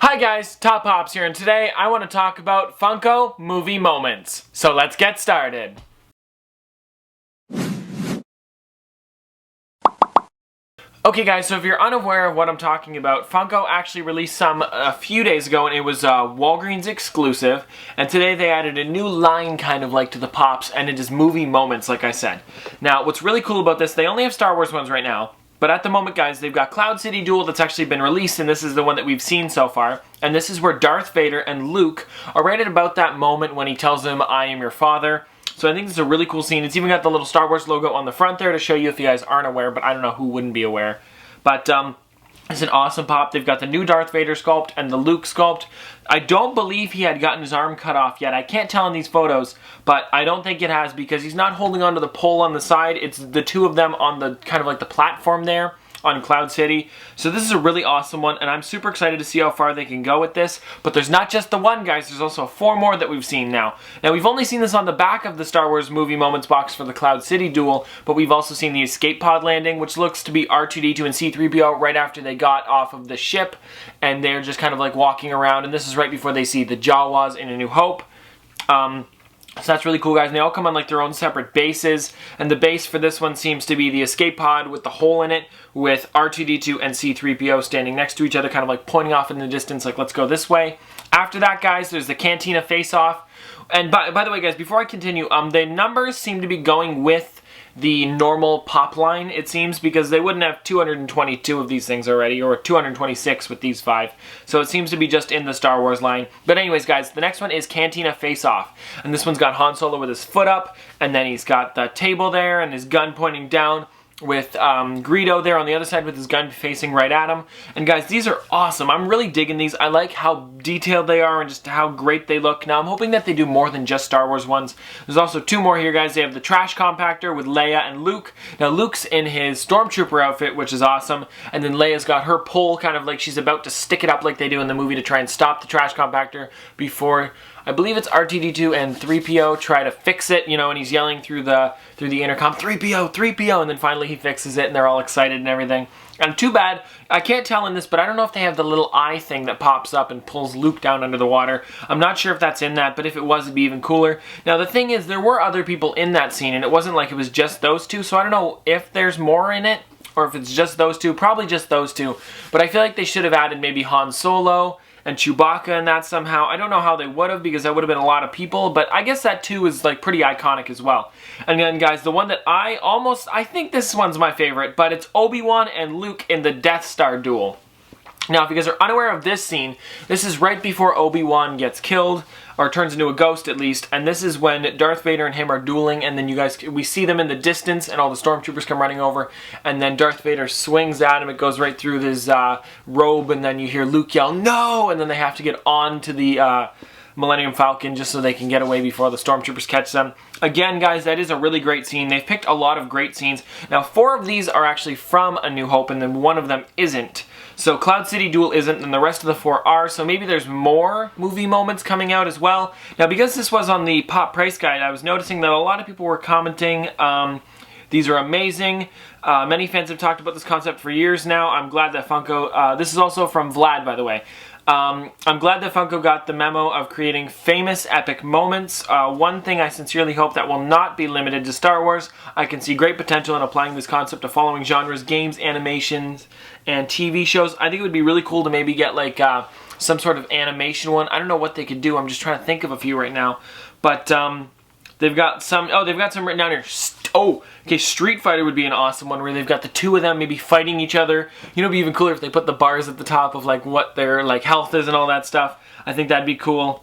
Hi guys, Top Pops here, and today I want to talk about Funko movie moments. So let's get started. Okay guys, so if you're unaware of what I'm talking about, Funko actually released some a few days ago, and it was Walgreens exclusive, and today they added a new line kind of like to the Pops, and it is movie moments like I said. Now what's really cool about this, they only have Star Wars ones right now, but at the moment guys, they've got Cloud City Duel that's actually been released, and this is the one that we've seen so far, and this is where Darth Vader and Luke are right at about that moment when he tells them, "I am your father." So I think this is a really cool scene. It's even got the little Star Wars logo on the front there to show you if you guys aren't aware, but I don't know who wouldn't be aware. But it's an awesome pop. They've got the new Darth Vader sculpt and the Luke sculpt. I don't believe he had gotten his arm cut off yet. I can't tell in these photos, but I don't think it has because he's not holding onto the pole on the side. It's the two of them on the kind of like the platform there on Cloud City. So this is a really awesome one, and I'm super excited to see how far they can go with this. But there's not just the one, guys. There's also 4 more that we've seen now. Now, we've only seen this on the back of the Star Wars Movie Moments box for the Cloud City Duel, but we've also seen the escape pod landing, which looks to be R2-D2 and C-3PO right after they got off of the ship, and they're just kind of like walking around, and this is right before they see the Jawas in A New Hope. So that's really cool, guys, and they all come on like their own separate bases, and the base for this one seems to be the escape pod with the hole in it, with R2-D2 and C-3PO standing next to each other, kind of like pointing off in the distance, like, let's go this way. After that, guys, there's the Cantina face-off, and by the way, guys, before I continue, the numbers seem to be going with the normal pop line, it seems, because they wouldn't have 222 of these things already, or 226 with these 5. So it seems to be just in the Star Wars line. But anyways, guys, the next one is Cantina Face Off. And this one's got Han Solo with his foot up, and then he's got the table there and his gun pointing down, with Greedo there on the other side with his gun facing right at him. And guys, these are awesome. I'm really digging these. I like how detailed they are and just how great they look. Now, I'm hoping that they do more than just Star Wars ones. There's also 2 more here, guys. They have the trash compactor with Leia and Luke. Now, Luke's in his Stormtrooper outfit, which is awesome. And then Leia's got her pole kind of like she's about to stick it up like they do in the movie to try and stop the trash compactor before, I believe it's R2-D2 and 3PO try to fix it, you know, and he's yelling through the intercom, 3PO, 3PO, and then finally he fixes it and they're all excited and everything. And too bad, I can't tell in this, but I don't know if they have the little eye thing that pops up and pulls Luke down under the water. I'm not sure if that's in that, but if it was, it'd be even cooler. Now the thing is, there were other people in that scene, and it wasn't like it was just those 2, so I don't know if there's more in it, or if it's just those 2, probably just those 2. But I feel like they should have added maybe Han Solo and Chewbacca in that somehow. I don't know how they would have, because that would have been a lot of people, but I guess that too is like pretty iconic as well. And then guys, the one that I think this one's my favorite, but it's Obi-Wan and Luke in the Death Star duel. Now, if you guys are unaware of this scene, this is right before Obi-Wan gets killed, or turns into a ghost at least, and this is when Darth Vader and him are dueling, and then we see them in the distance, and all the stormtroopers come running over, and then Darth Vader swings at him, it goes right through his robe, and then you hear Luke yell, "No!" And then they have to get on to the Millennium Falcon just so they can get away before the stormtroopers catch them. Again, guys, that is a really great scene. They've picked a lot of great scenes. Now, 4 of these are actually from A New Hope, and then 1 of them isn't. So Cloud City Duel isn't, and the rest of the 4 are, so maybe there's more movie moments coming out as well. Now, because this was on the Pop Price Guide, I was noticing that a lot of people were commenting, these are amazing. Many fans have talked about this concept for years now. I'm glad that Funko, this is also from Vlad, by the way. I'm glad that Funko got the memo of creating famous epic moments. One thing I sincerely hope that will not be limited to Star Wars. I can see great potential in applying this concept to following genres, games, animations, and TV shows. I think it would be really cool to maybe get like some sort of animation one. I don't know what they could do. I'm just trying to think of a few right now. But they've got some, they've got some written down here. Okay, Street Fighter would be an awesome one where they've got the 2 of them maybe fighting each other. You know, it'd be even cooler if they put the bars at the top of like what their like health is and all that stuff. I think that'd be cool.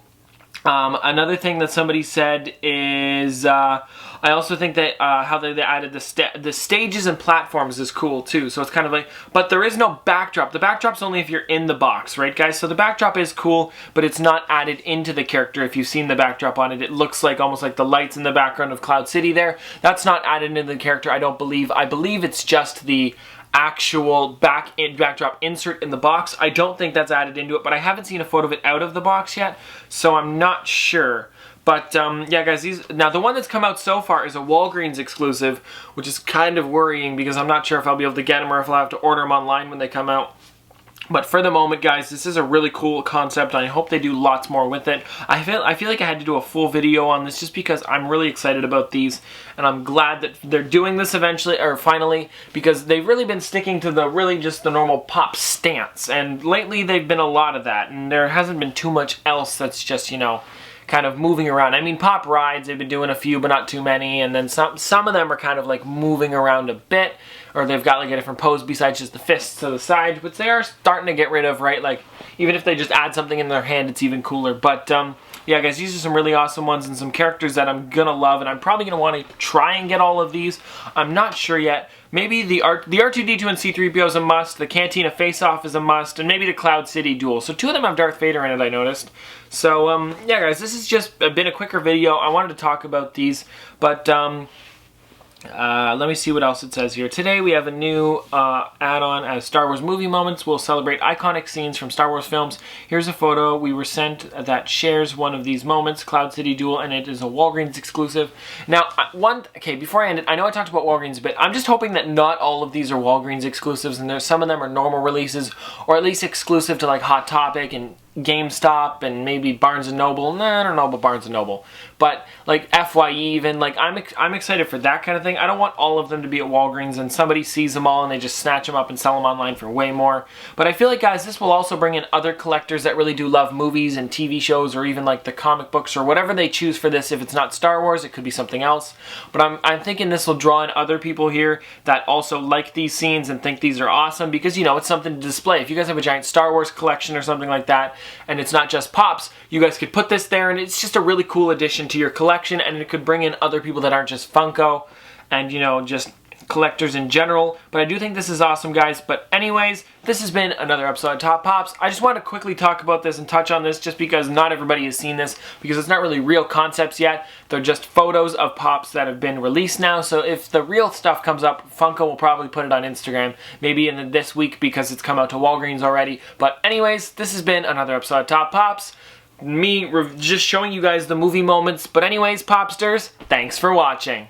Another thing that somebody said is, I also think that how they added the stages and platforms is cool too. So it's kind of like, but there is no backdrop. The backdrop's only if you're in the box, right guys? So the backdrop is cool, but it's not added into the character. If you've seen the backdrop on it, it looks like almost like the lights in the background of Cloud City there. That's not added into the character, I don't believe. I believe it's just the actual backdrop insert in the box. I don't think that's added into it, but I haven't seen a photo of it out of the box yet, so I'm not sure. But yeah, guys, now the one that's come out so far is a Walgreens exclusive, which is kind of worrying because I'm not sure if I'll be able to get them or if I'll have to order them online when they come out. But for the moment, guys, this is a really cool concept, and I hope they do lots more with it. I feel like I had to do a full video on this just because I'm really excited about these, and I'm glad that they're doing this eventually, or finally, because they've really been sticking to just the normal pop stance, and lately they've been a lot of that, and there hasn't been too much else that's just, you know, kind of moving around. I mean, pop rides, they've been doing a few, but not too many, and then some of them are kind of like moving around a bit, or they've got like a different pose besides just the fists to the side, which they are starting to get rid of, right? Like, even if they just add something in their hand, it's even cooler. But, yeah, guys, these are some really awesome ones and some characters that I'm gonna love, and I'm probably gonna want to try and get all of these. I'm not sure yet. Maybe the R2-D2 and C-3PO is a must, the Cantina Face-Off is a must, and maybe the Cloud City Duel. So 2 of them have Darth Vader in it, I noticed. So, yeah, guys, this has just been a quicker video. I wanted to talk about these, but, let me see what else it says here. Today we have a new add-on as Star Wars Movie Moments. We'll celebrate iconic scenes from Star Wars films. Here's a photo we were sent that shares one of these moments, Cloud City Duel, and it is a Walgreens exclusive. Now, okay, before I end it, I know I talked about Walgreens a bit. I'm just hoping that not all of these are Walgreens exclusives, and some of them are normal releases, or at least exclusive to like Hot Topic and GameStop and maybe Barnes & Noble. Nah, I don't know about Barnes & Noble. But like FYE even, like I'm excited for that kind of thing. I don't want all of them to be at Walgreens and somebody sees them all and they just snatch them up and sell them online for way more. But I feel like, guys, this will also bring in other collectors that really do love movies and TV shows, or even like the comic books or whatever they choose for this. If it's not Star Wars, it could be something else. But I'm thinking this will draw in other people here that also like these scenes and think these are awesome, because, you know, it's something to display. If you guys have a giant Star Wars collection or something like that, and it's not just Pops, you guys could put this there, and it's just a really cool addition to your collection, and it could bring in other people that aren't just Funko and, you know, just collectors in general. But I do think this is awesome, guys. But anyways, this has been another episode of Top Pops. I just want to quickly talk about this and touch on this just because not everybody has seen this, because it's not really real concepts yet. They're just photos of Pops that have been released now. So if the real stuff comes up, Funko will probably put it on Instagram, maybe in this week because it's come out to Walgreens already. But anyways, this has been another episode of Top Pops. Me just showing you guys the movie moments. But anyways, Popsters, thanks for watching.